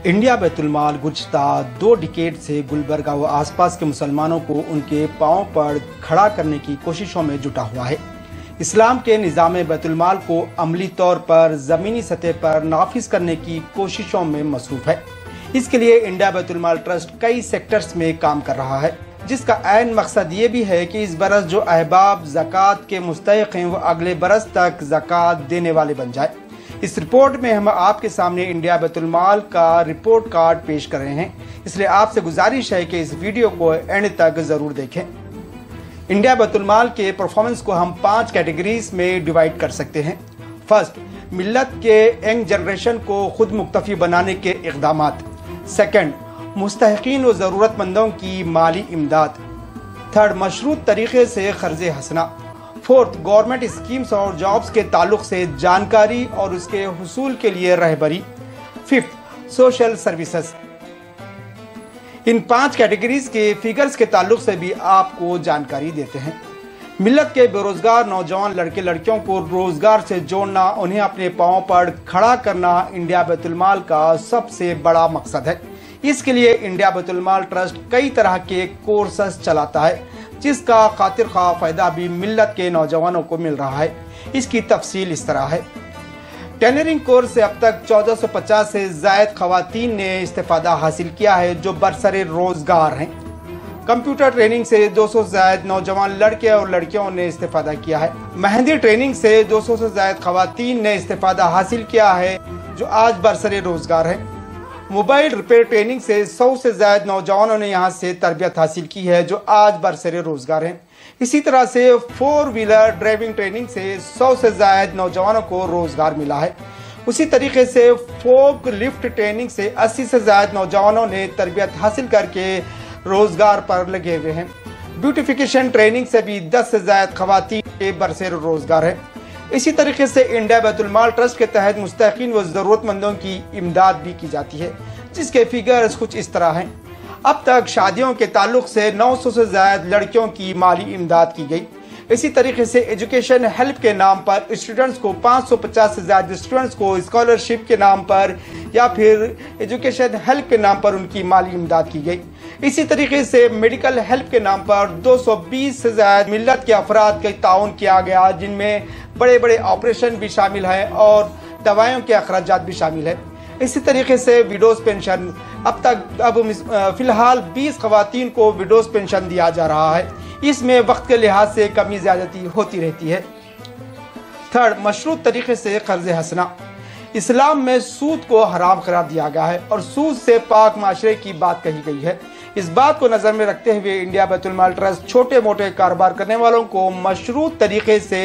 India बैतुल-माल गुज़श्ता 2 decade से गुलबर्गा व आसपास के मुसलमानों को उनके पांव पर खड़ा करने की कोशिशों में जुटा हुआ है। इस्लाम के निज़ाम बैतुल-माल को अमली तौर पर ज़मीनी सतह पर नाफिज करने की कोशिशों में मसरूफ़ है। इसके लिए इंडिया बैतुल-माल ट्रस्ट कई सेक्टर्स में काम कर रहा है, जिसका ऐन मकसद ये भी है कि इस बरस जो अहबाब ज़कात के मुस्तहिक़ हैं वो अगले बरस तक ज़कात देने वाले बन जाए। इस रिपोर्ट में हम आपके सामने इंडिया बैतुल-माल का रिपोर्ट कार्ड पेश कर रहे हैं, इसलिए आपसे गुजारिश है कि इस वीडियो को एंड तक ज़रूर देखें। इंडिया बैतुल-माल के परफॉर्मेंस को हम 5 कैटेगरीज में डिवाइड कर सकते हैं। फर्स्ट, मिल्लत के यंग जनरेशन को खुद मुक्तफी बनाने के इक़दामात। सेकंड, मुस्तहिक़ीन व ज़रूरतमंदों की माली इमदाद। थर्ड, मशरूत तरीके से क़र्ज़े हसना। फोर्थ, गवर्नमेंट स्कीम्स और जॉब्स के ताल्लुक से जानकारी और उसके हुसूल के लिए रहबरी। Fifth, social services. इन 5 कैटेगरीज के फिगर्स के ताल्लुक से भी आपको जानकारी देते हैं। मिल्लत के बेरोजगार नौजवान लड़के लड़कियों को रोजगार से जोड़ना, उन्हें अपने पांव पर खड़ा करना इंडिया बैतुल-माल का सबसे बड़ा मकसद है। इसके लिए इंडिया बैतुल-माल ट्रस्ट कई तरह के कोर्सेस चलाता है, जिसका खातिर खा फायदा भी मिल्लत के नौजवानों को मिल रहा है। इसकी तफसील इस तरह है। टेलरिंग कोर्स से अब तक 1450 से जायद खवातीन ने इस्तेफादा हासिल किया है जो बरसरे रोजगार हैं। कंप्यूटर ट्रेनिंग से 200 से जायद नौजवान लड़के और लड़कियों ने इस्तेफादा किया है। मेहंदी ट्रेनिंग से 200 से जायद खवातीन ने इस्तेफादा हासिल किया है जो आज बरसरे रोजगार हैं। मोबाइल रिपेयर ट्रेनिंग से 100 से ज्यादा नौजवानों ने यहाँ से तरबियत हासिल की है जो आज बरसरे रोजगार हैं। इसी तरह से 4 व्हीलर ड्राइविंग ट्रेनिंग से 100 से ज्यादा नौजवानों को रोजगार मिला है। उसी तरीके से फोक लिफ्ट ट्रेनिंग से 80 से ज्यादा नौजवानों ने तरबियत हासिल करके रोजगार पर लगे हुए हैं। ब्यूटिफिकेशन ट्रेनिंग से भी 10 से ज्यादा खवातीन के बरसरे रोजगार है। इसी तरीके से इंडिया बैतुल-माल ट्रस्ट के तहत मुस्तहिक़ीन व ज़रूरतमंदों की इमदाद भी की जाती है, जिसके फिगर्स कुछ इस तरह हैं। अब तक शादियों के ताल्लुक से 900 से ज़्यादा लड़कियों की माली इमदाद की गई। इसी तरीके से एजुकेशन हेल्प के नाम पर स्टूडेंट्स को 550 से ज़्यादा स्टूडेंट्स को स्कॉलरशिप के नाम पर या फिर एजुकेशन हेल्प के नाम पर उनकी माली इमदाद की गई। इसी तरीके से मेडिकल हेल्प के नाम पर 220 से ज़्यादा मिल्लत के अफराद का ताउन किया गया, जिनमें बड़े बड़े ऑपरेशन भी शामिल हैं और दवाइयों के अखराजात भी शामिल है। इसी तरीके से विडोज पेंशन अब फिलहाल 20 खवातीन को विडोज पेंशन दिया जा रहा है। इसमें वक्त के लिहाज से कमी ज्यादती होती रहती है। थर्ड, मशरूत तरीके से कर्ज हसना। इस्लाम में सूद को हराम करार दिया गया है और सूद से पाक माशरे की बात कही गई है। इस बात को नजर में रखते हुए इंडिया बैतुल-माल ट्रस्ट छोटे मोटे कारोबार करने वालों को मशरूत तरीके से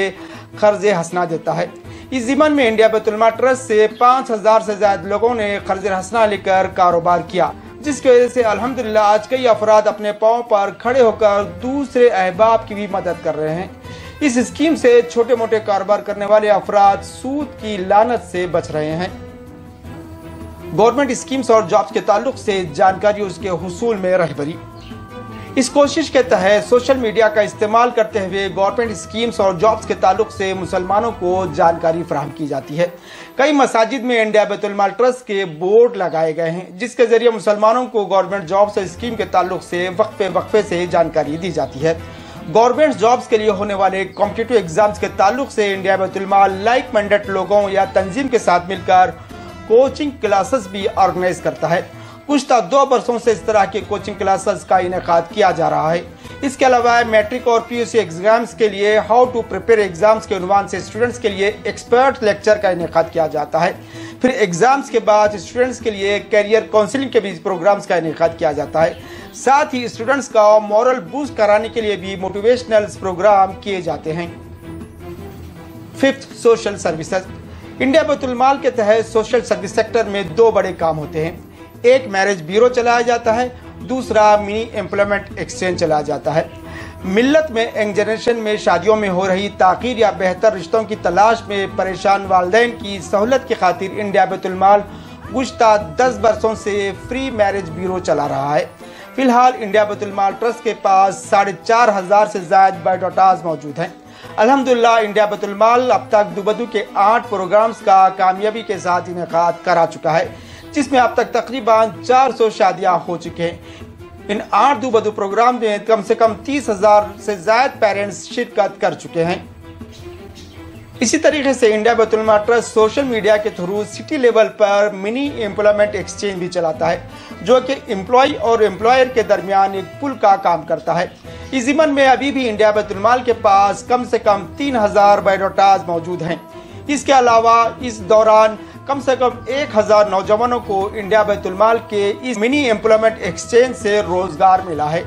कर्ज हसना देता है। इस ज़िमन में इंडिया बैतुल-माल ट्रस्ट से 5000 से ज्यादा लोगों ने कर्ज हसना लेकर कारोबार किया, जिसकी वजह से अल्हम्दुलिल्लाह आज कई अफराद अपने पांव पर खड़े होकर दूसरे अहबाब की भी मदद कर रहे हैं। इस स्कीम से छोटे मोटे कारोबार करने वाले अफराद सूद की लानत से बच रहे हैं। गवर्नमेंट स्कीम्स और जॉब्स के ताल्लुक से जानकारी उसके हुसूल में रहबरी। इस कोशिश के तहत सोशल मीडिया का इस्तेमाल करते हुए गवर्नमेंट स्कीम्स और जॉब्स के ताल्लुक से मुसलमानों को जानकारी फराहम की जाती है। कई मसाजिद में इंडिया बैतुल-माल ट्रस्ट के बोर्ड लगाए गए हैं, जिसके जरिए मुसलमानों को गवर्नमेंट जॉब्स और स्कीम के ताल्लुक से वक्फे से जानकारी दी जाती है। गवर्नमेंट जॉब्स के लिए होने वाले कॉम्पिटिटिव एग्जाम्स के ताल्लुक से इंडिया बैतुल-माल लाइक माइंडेड लोगों या तंजीम के साथ मिलकर कोचिंग क्लासेस भी ऑर्गेनाइज करता है। गुज़श्ता 2 बरसों से इस तरह के कोचिंग क्लासेस का इनेकाद किया जा रहा है। इसके अलावा मैट्रिक और पीयूसी एग्जाम्स के लिए हाउ टू प्रिपेयर एग्जाम्स के उन्वान से स्टूडेंट्स के लिए एक्सपर्ट लेक्चर का इनेकाद किया जाता है। फिर एग्जाम्स के बाद स्टूडेंट्स के लिए कैरियर काउंसलिंग के भी प्रोग्राम्स का इनेकाद किया जाता है। साथ ही स्टूडेंट्स का मॉरल बूस्ट कराने के लिए भी मोटिवेशनल प्रोग्राम किए जाते हैं। Fifth, social services. इंडिया बैतुल-माल के तहत सोशल सर्विस सेक्टर में 2 बड़े काम होते हैं। एक, मैरिज ब्यूरो चलाया जाता है, दूसरा मिनी एम्प्लॉयमेंट एक्सचेंज चलाया जाता है। मिल्लत में यंग जनरेशन में शादियों में हो रही ताख़ीर या बेहतर रिश्तों की तलाश में परेशान वालिदैन की सहूलत की खातिर इंडिया बैतुल-माल गुज़श्ता 10 बरसों से फ्री मैरिज ब्यूरो चला रहा है। फिलहाल इंडिया बैतुल-माल ट्रस्ट के पास 4500 से ज्यादा बायोडाटाज मौजूद हैं। अल्हम्दुलिल्लाह इंडिया बैतुल-माल अब तक दुबदू के 8 प्रोग्राम्स का कामयाबी के साथ इनेकाद करा चुका है, जिसमें अब तक तकरीबन 400 शादियां हो चुके हैं। इन 8 दूबदू प्रोग्राम में कम से कम 30,000 से ज्यादा पेरेंट्स शिरकत कर चुके हैं। इसी तरीके से इंडिया बैतुल माल ट्रस्ट सोशल मीडिया के थ्रू सिटी लेवल पर मिनी एम्प्लॉयमेंट एक्सचेंज भी चलाता है, जो कि एम्प्लॉय और एम्प्लॉयर के दरमियान एक पुल का काम करता है। इस ज़िमन में अभी भी इंडिया बैतुल माल के पास कम से कम 3,000 बायोडाटाज मौजूद हैं। इसके अलावा इस दौरान कम से कम 1,000 नौजवानों को इंडिया बैतुल माल के इस मिनी एम्प्लॉयमेंट एक्सचेंज से रोजगार मिला है।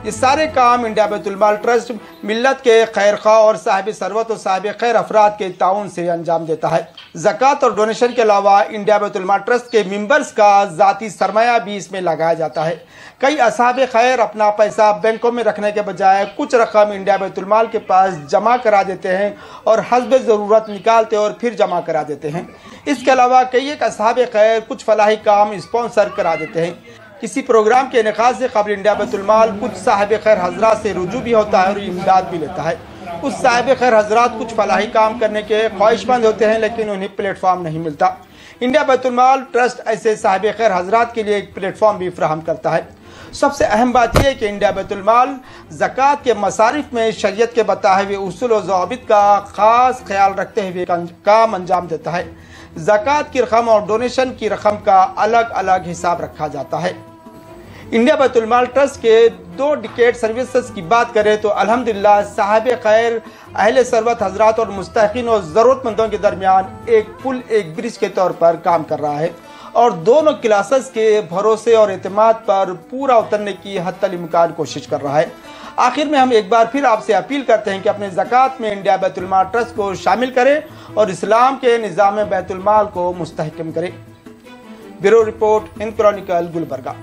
ये सारे काम इंडिया बैतुल माल ट्रस्ट मिल्लत के खैर खा और साहिब सरवत और साहिब खैर अफराद के ताउन से अंजाम देता है। ज़कात और डोनेशन के अलावा इंडिया बैतुल माल ट्रस्ट के मेंबर्स का ज़ाती सरमाया भी इसमें लगाया जाता है। कई असहाब खैर अपना पैसा बैंकों में रखने के बजाय कुछ रकम इंडिया बैतुल माल के पास जमा करा देते हैं और हस्ब ज़रूरत निकालते और फिर जमा करा देते हैं। इसके अलावा कई एक असहाब खैर कुछ फलाही काम स्पॉन्सर करा देते हैं। किसी प्रोग्राम के इनेकाद से कबल इंडिया बैतुल माल कुछ साहिब खैर हजरात से रुजू भी होता है और इमदाद भी लेता है। कुछ साहिब खैर हजरात कुछ फलाही काम करने के ख्वाहिशमंद होते हैं, लेकिन उन्हें प्लेटफॉर्म नहीं मिलता। इंडिया बैतुल माल ट्रस्ट ऐसे साहिब खैर हजरात के लिए एक प्लेटफॉर्म भी फ्राहम करता है। सबसे अहम बात यह है कि इंडिया बैतुल माल ज़कात के मसारिफ में शरीयत के बताए हुए उसूल और ज़वाबित का खास ख्याल रखते हुए काम अंजाम देता है। ज़कात की रकम और डोनेशन की रकम का अलग अलग हिसाब रखा जाता है। इंडिया बैतुल माल ट्रस्ट के 2 डिकेड सर्विसेज की बात करें तो अल्हम्दुलिल्लाह साहिब खैर, अहले सरवत हजरात और मुस्तहिकीन और ज़रूरतमंदों के दरमियान एक पुल, एक ब्रिज के तौर पर काम कर रहा है और दोनों क्लासेस के भरोसे और एतमाद पर पूरा उतरने की हद्दुल-इम्कान कोशिश कर रहा है। आखिर में हम एक बार फिर आपसे अपील करते हैं कि अपने ज़कात में इंडिया बैतुल माल ट्रस्ट को शामिल करें और इस्लाम के निज़ाम बैतुल माल को मुस्तहकम करें। Bureau report, Hind Chronicle, Gulbarga.